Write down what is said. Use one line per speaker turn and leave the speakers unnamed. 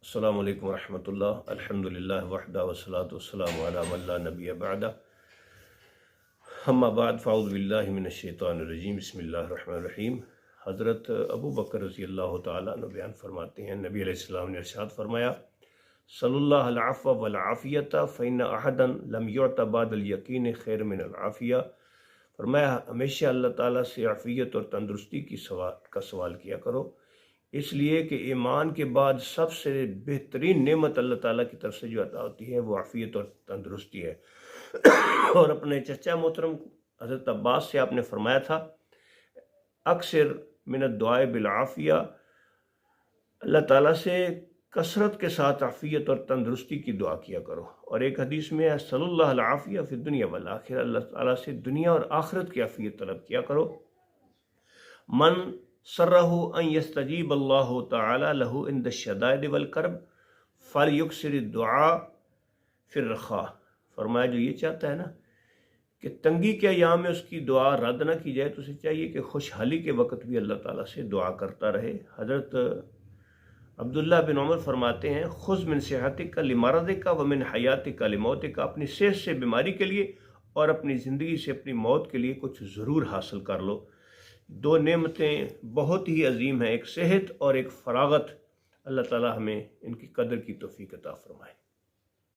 السلام علیکم ورحمۃ اللہ۔ الحمدللہ وحدہ والصلاۃ والسلام علی من لا نبی بعدہ، اما بعد فاعوذ باللہ من الشیطان الرجیم، بسم اللہ الرحمن الرحیم۔ حضرت ابو بکر رضی اللہ تعالیٰ عنہ بیان فرماتے ہیں، نبی علیہ السلام نے ارشاد فرمایا، صلی اللہ العفو والعافیۃ فإن احدا لم یعط بعد الیقین خیر من العافیہ۔ فرمایا ہمیشہ اللہ تعالیٰ سے عافیت اور تندرستی کا سوال کیا کرو، اس لیے کہ ایمان کے بعد سب سے بہترین نعمت اللہ تعالیٰ کی طرف سے جو عطا ہوتی ہے وہ عافیت اور تندرستی ہے۔ اور اپنے چچا محترم حضرت عباس سے آپ نے فرمایا تھا، اکثر من الدعاء بالعافیہ، اللہ تعالیٰ سے کثرت کے ساتھ عافیت اور تندرستی کی دعا کیا کرو۔ اور ایک حدیث میں ہے، صلی اللہ العافیہ فی الدنیا والآخرہ، اللہ تعالیٰ سے دنیا اور آخرت کی عافیت طلب کیا کرو۔ من سرہ ان یستجیب اللہ تعالی لہ عند الشدائد والکرب فلیکثر الدعاء فی الرخاء۔ فرمایا جو یہ چاہتا ہے نا کہ تنگی کے ایام میں اس کی دعا رد نہ کی جائے، تو اسے چاہیے کہ خوشحالی کے وقت بھی اللہ تعالیٰ سے دعا کرتا رہے۔ حضرت عبداللہ بن عمر فرماتے ہیں، خذ من صحتک لمرضک ومن حیاتک لموتک، اپنی صحت سے بیماری کے لیے اور اپنی زندگی سے اپنی موت کے لیے کچھ ضرور حاصل کر لو۔ دو نعمتیں بہت ہی عظیم ہیں، ایک صحت اور ایک فراغت۔ اللہ تعالیٰ ہمیں ان کی قدر کی توفیق عطا فرمائے۔